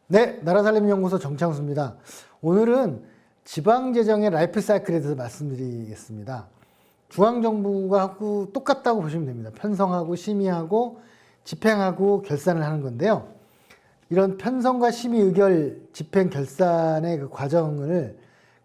네, 나라살림연구소 정창수입니다. 오늘은 지방재정의 라이프 사이클에 대해서 말씀드리겠습니다. 중앙정부가 하고 똑같다고 보시면 됩니다. 편성하고 심의하고 집행하고 결산을 하는 건데요. 이런 편성과 심의, 의결, 집행, 결산의 그 과정을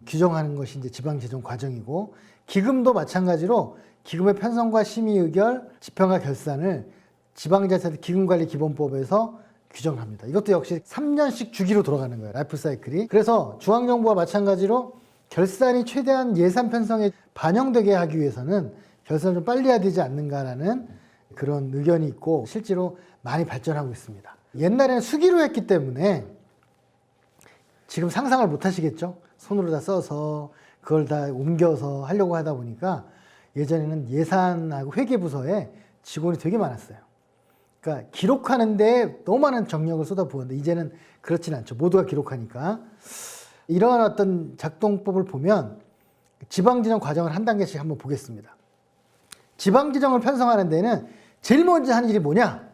규정하는 것이 이제 지방재정 과정이고, 기금도 마찬가지로 기금의 편성과 심의, 의결, 집행과 결산을 지방자치단체 기금관리기본법에서 규정합니다. 이것도 역시 3년씩 주기로 돌아가는 거예요. 라이프 사이클이. 그래서 중앙정부와 마찬가지로 결산이 최대한 예산 편성에 반영되게 하기 위해서는 결산을 좀 빨리 해야 되지 않는가라는 그런 의견이 있고, 실제로 많이 발전하고 있습니다. 옛날에는 수기로 했기 때문에 지금 상상을 못 하시겠죠? 손으로 다 써서 그걸 다 옮겨서 하려고 하다 보니까 예전에는 예산하고 회계부서에 직원이 되게 많았어요. 그러니까 기록하는데 너무 많은 정력을 쏟아부었는데 이제는 그렇진 않죠. 모두가 기록하니까. 이러한 어떤 작동법을 보면 지방재정 과정을 한 단계씩 한번 보겠습니다. 지방재정을 편성하는 데는 제일 먼저 하는 일이 뭐냐?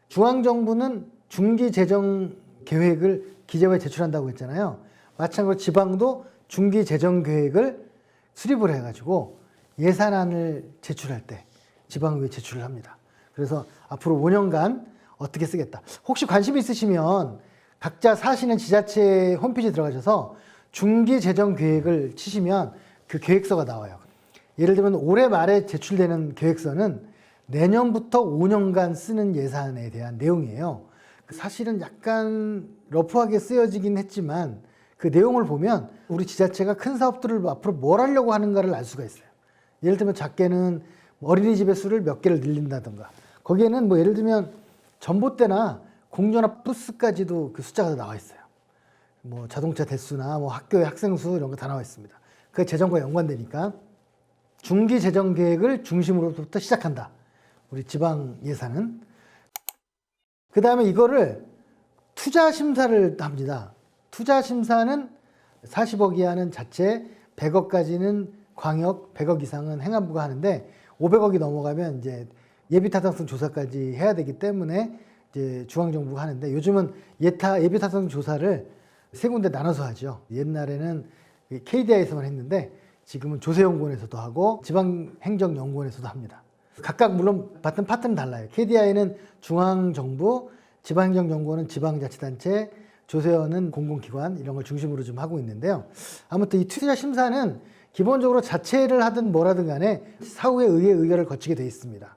중앙정부는 중기재정계획을 기재부에 제출한다고 했잖아요. 마찬가지로 지방도 중기재정계획을 수립을 해가지고 예산안을 제출할 때 지방의회에 제출을 합니다. 그래서 앞으로 5년간 어떻게 쓰겠다. 혹시 관심 있으시면 각자 사시는 지자체 홈페이지에 들어가셔서 중기재정계획을 치시면 그 계획서가 나와요. 예를 들면 올해 말에 제출되는 계획서는 내년부터 5년간 쓰는 예산에 대한 내용이에요. 사실은 약간 러프하게 쓰여지긴 했지만 그 내용을 보면 우리 지자체가 큰 사업들을 앞으로 뭘 하려고 하는가를 알 수가 있어요. 예를 들면 작게는 어린이집의 수를 몇 개를 늘린다던가, 거기에는 뭐 예를 들면 전봇대나 공전화 부스까지도 그 숫자가 나와 있어요. 뭐 자동차 대수나 뭐 학교의 학생 수 이런 거 다 나와 있습니다. 그게 재정과 연관되니까 중기 재정 계획을 중심으로부터 시작한다. 우리 지방 예산은. 그 다음에 이거를 투자 심사를 합니다. 투자 심사는 40억 이하는 자체, 100억까지는 광역, 100억 이상은 행안부가 하는데 500억이 넘어가면 이제 예비 타당성 조사까지 해야 되기 때문에 이제 중앙정부가 하는데, 요즘은 예비 타당성 조사를 세 군데 나눠서 하죠. 옛날에는 KDI에서만 했는데 지금은 조세연구원에서도 하고 지방행정연구원에서도 합니다. 각각 물론 맡은 파트는 달라요. KDI는 중앙정부, 지방행정연구원은 지방자치단체, 조세원은 공공기관, 이런 걸 중심으로 좀 하고 있는데요. 아무튼 이 투자 심사는 기본적으로 자체를 하든 뭐라든 간에 사후에 의회 의결을 거치게 돼 있습니다.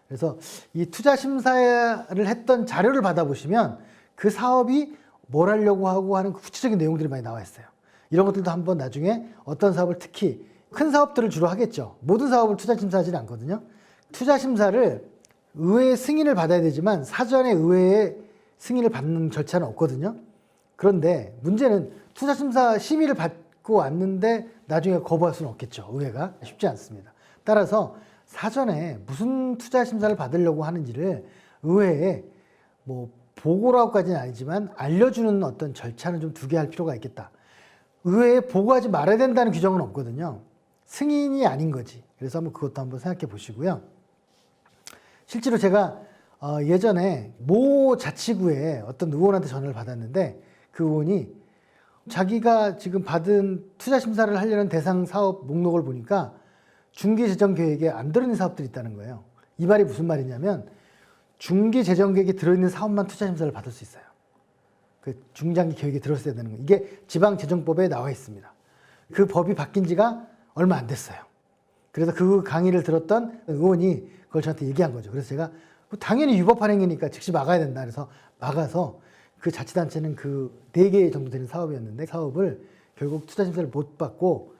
그래서 이 투자 심사를 했던 자료를 받아보시면 그 사업이 뭘 하려고 하고 하는 구체적인 내용들이 많이 나와 있어요. 이런 것들도 한번 나중에 어떤 사업을, 특히 큰 사업들을 주로 하겠죠. 모든 사업을 투자 심사하지는 않거든요. 투자 심사를 의회의 승인을 받아야 되지만 사전에 의회의 승인을 받는 절차는 없거든요. 그런데 문제는 투자 심사 심의를 받고 왔는데 나중에 거부할 수는 없겠죠. 의회가 쉽지 않습니다. 따라서 사전에 무슨 투자 심사를 받으려고 하는지를 의회에 뭐 보고라고까지는 아니지만 알려주는 어떤 절차는 좀 두게 할 필요가 있겠다. 의회에 보고하지 말아야 된다는 규정은 없거든요. 승인이 아닌 거지. 그래서 한번 그것도 한번 생각해 보시고요. 실제로 제가 예전에 모 자치구에 어떤 의원한테 전화를 받았는데 그 의원이 자기가 지금 받은 투자 심사를 하려는 대상 사업 목록을 보니까 중기재정계획에 안 들어있는 사업들이 있다는 거예요. 이 말이 무슨 말이냐면 중기재정계획에 들어있는 사업만 투자 심사를 받을 수 있어요. 그 중장기 계획에 들어있어야 되는 거예요. 이게 지방재정법에 나와 있습니다. 그 법이 바뀐 지가 얼마 안 됐어요. 그래서 그 강의를 들었던 의원이 그걸 저한테 얘기한 거죠. 그래서 제가 당연히 위법한 행위니까 즉시 막아야 된다. 그래서 막아서 그 자치단체는 그 4개 정도 되는 사업이었는데 사업을 결국 투자 심사를 못 받고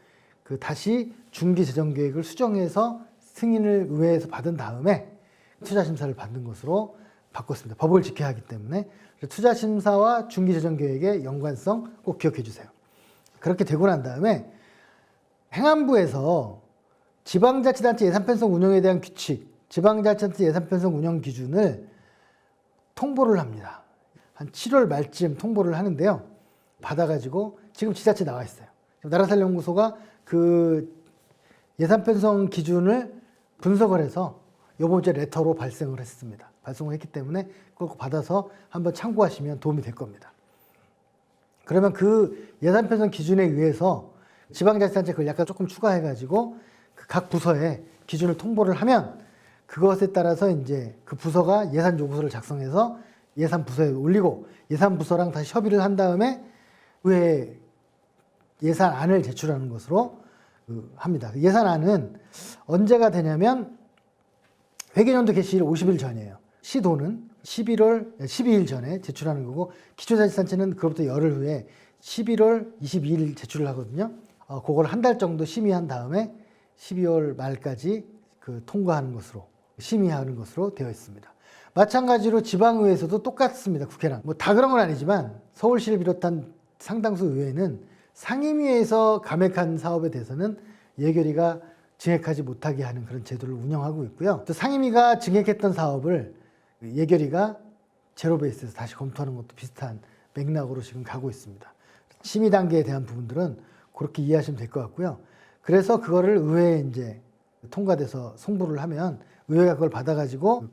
그 다시 중기재정계획을 수정해서 승인을 의회에서 받은 다음에 투자 심사를 받는 것으로 바꿨습니다. 법을 지켜야 하기 때문에. 투자 심사와 중기재정계획의 연관성 꼭 기억해 주세요. 그렇게 되고 난 다음에 행안부에서 지방자치단체 예산편성 운영에 대한 규칙, 지방자치단체 예산편성 운영 기준을 통보를 합니다. 한 7월 말쯤 통보를 하는데요. 받아가지고 지금 지자체 나와 있어요. 나라살림연구소가 그 예산 편성 기준을 분석을 해서 요번 주에 레터로 발생을 했습니다. 발송을 했기 때문에 그걸 받아서 한번 참고하시면 도움이 될 겁니다. 그러면 그 예산 편성 기준에 의해서 지방자치단체 그걸 약간 조금 추가해가지고 각 부서에 기준을 통보를 하면 그것에 따라서 이제 그 부서가 예산 요구서를 작성해서 예산 부서에 올리고 예산 부서랑 다시 협의를 한 다음에 의회 예산안을 제출하는 것으로 합니다. 예산안은 언제가 되냐면 회계연도 개시일 50일 전이에요. 시도는 12일 전에 제출하는 거고 기초자치단체는 그로부터 열흘 후에 11월 22일 제출을 하거든요. 그걸 한 달 정도 심의한 다음에 12월 말까지 통과하는 것으로 심의하는 것으로 되어 있습니다. 마찬가지로 지방의회에서도 똑같습니다. 국회랑 뭐 다 그런 건 아니지만 서울시를 비롯한 상당수 의회는 상임위에서 감액한 사업에 대해서는 예결위가 증액하지 못하게 하는 그런 제도를 운영하고 있고요. 또 상임위가 증액했던 사업을 예결위가 제로 베이스에서 다시 검토하는 것도 비슷한 맥락으로 지금 가고 있습니다. 심의 단계에 대한 부분들은 그렇게 이해하시면 될 것 같고요. 그래서 그거를 의회에 이제 통과돼서 송부를 하면 의회가 그걸 받아가지고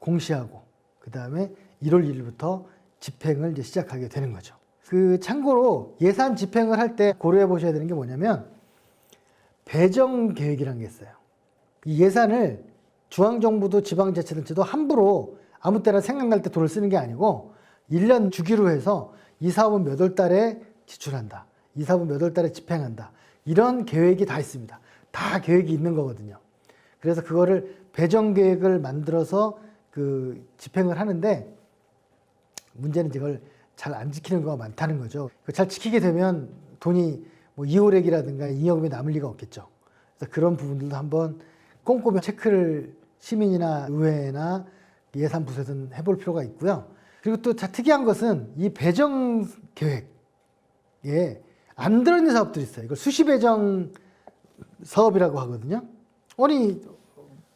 공시하고 그 다음에 1월 1일부터 집행을 이제 시작하게 되는 거죠. 참고로 예산 집행을 할 때 고려해 보셔야 되는 게 뭐냐면 배정 계획이라는 게 있어요. 이 예산을 중앙정부도 지방자치단체도 함부로 아무 때나 생각날 때 돈을 쓰는 게 아니고 1년 주기로 해서 이 사업은 몇 월 달에 지출한다. 이 사업은 몇 월 달에 집행한다. 이런 계획이 다 있습니다. 다 계획이 있는 거거든요. 그래서 그거를 배정 계획을 만들어서 집행을 하는데 문제는 이걸 잘 안 지키는 경우가 많다는 거죠. 잘 지키게 되면 돈이 뭐 이호rek이라든가 잉여금이 남을 리가 없겠죠. 그래서 그런 부분들도 한번 꼼꼼히 체크를 시민이나 의회나 예산 부서에서는 해볼 필요가 있고요. 그리고 또 특이한 것은 이 배정 계획에 안 들어있는 사업들이 있어요. 이걸 수시 배정 사업이라고 하거든요. 아니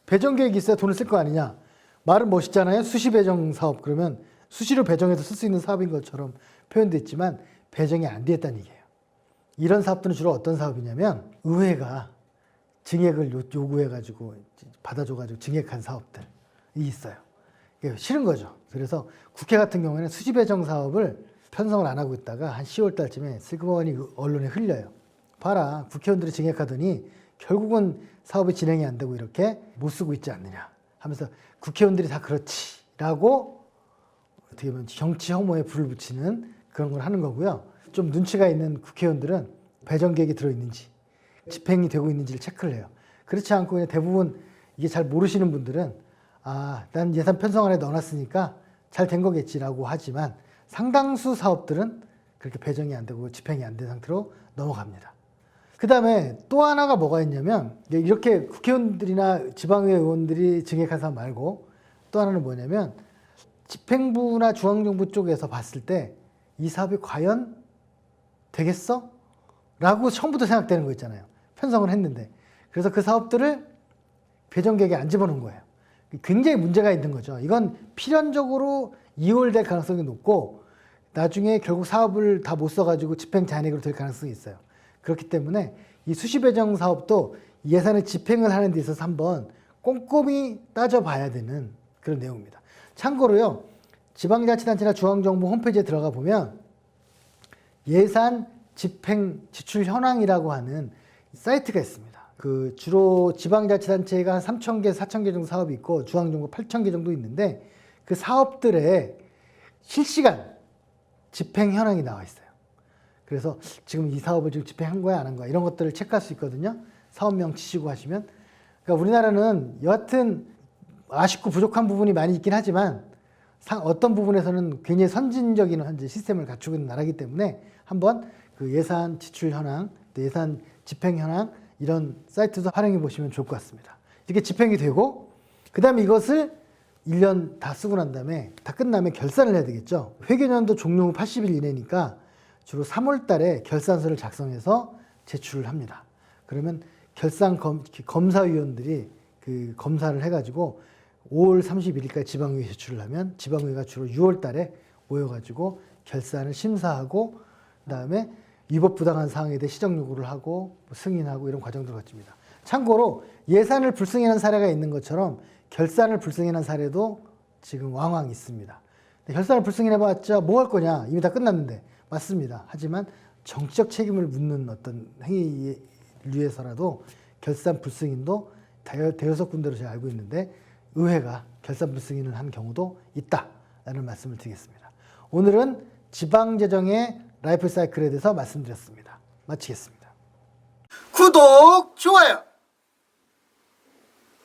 배정 계획이 있어야 돈을 쓸 거 아니냐. 말은 멋있잖아요. 수시 배정 사업. 그러면 수시로 배정해서 쓸 수 있는 사업인 것처럼 표현됐지만 배정이 안 돼 있다는 얘기예요. 이런 사업들은 주로 어떤 사업이냐면 의회가 증액을 요구해가지고 받아줘가지고 증액한 사업들이 있어요. 이게 싫은 거죠. 그래서 국회 같은 경우에는 수시 배정 사업을 편성을 안 하고 있다가 한 10월 달쯤에 슬그머니 언론에 흘려요. 봐라, 국회의원들이 증액하더니 결국은 사업이 진행이 안 되고 이렇게 못 쓰고 있지 않느냐 하면서 국회의원들이 다 그렇지라고 어떻게 보면 정치 혐오에 불을 붙이는 그런 걸 하는 거고요. 좀 눈치가 있는 국회의원들은 배정 계획이 들어있는지 집행이 되고 있는지를 체크를 해요. 그렇지 않고 그냥 대부분 이게 잘 모르시는 분들은 난 예산 편성안에 넣어놨으니까 잘 된 거겠지라고 하지만 상당수 사업들은 그렇게 배정이 안 되고 집행이 안 된 상태로 넘어갑니다. 그 다음에 또 하나가 뭐가 있냐면 이렇게 국회의원들이나 지방의회 의원들이 증액한 사업 말고 또 하나는 뭐냐면 집행부나 중앙정부 쪽에서 봤을 때 이 사업이 과연 되겠어? 라고 처음부터 생각되는 거 있잖아요. 편성을 했는데. 그래서 그 사업들을 배정 계획에 안 집어넣은 거예요. 굉장히 문제가 있는 거죠. 이건 필연적으로 이월될 가능성이 높고 나중에 결국 사업을 다 못 써가지고 집행 잔액으로 될 가능성이 있어요. 그렇기 때문에 이 수시 배정 사업도 예산을 집행을 하는 데 있어서 한번 꼼꼼히 따져봐야 되는 그런 내용입니다. 참고로요, 지방자치단체나 중앙정부 홈페이지에 들어가 보면 예산 집행 지출 현황이라고 하는 사이트가 있습니다. 주로 지방자치단체가 한 3,000개, 4,000개 정도 사업이 있고 중앙정부 8,000개 정도 있는데 그 사업들의 실시간 집행 현황이 나와 있어요. 그래서 지금 이 사업을 지금 집행한 거야, 안 한 거야, 이런 것들을 체크할 수 있거든요. 사업명 치시고 하시면. 그러니까 우리나라는 여하튼 아쉽고 부족한 부분이 많이 있긴 하지만 어떤 부분에서는 굉장히 선진적인 현재 시스템을 갖추고 있는 나라이기 때문에 한번 그 예산 지출 현황, 예산 집행 현황 이런 사이트도 활용해 보시면 좋을 것 같습니다. 이렇게 집행이 되고 그 다음에 이것을 1년 다 쓰고 난 다음에 다 끝나면 결산을 해야 되겠죠. 회계연도 종료 후 80일 이내니까 주로 3월 달에 결산서를 작성해서 제출을 합니다. 그러면 검사위원들이 그 검사를 해가지고 5월 31일까지 지방의회 제출을 하면 지방의회가 주로 6월 달에 모여가지고 결산을 심사하고 그다음에 위법 부당한 사항에 대해 시정 요구를 하고 승인하고 이런 과정들을 거칩니다. 참고로 예산을 불승인한 사례가 있는 것처럼 결산을 불승인한 사례도 지금 왕왕 있습니다. 결산을 불승인해봤자 뭐 할 거냐? 이미 다 끝났는데. 맞습니다. 하지만 정치적 책임을 묻는 어떤 행위를 위해서라도 결산 불승인도 대여섯 군데로 제가 알고 있는데 의회가 결산 불승인을 한 경우도 있다라는 말씀을 드리겠습니다. 오늘은 지방재정의 라이프 사이클에 대해서 말씀드렸습니다. 마치겠습니다. 구독, 좋아요.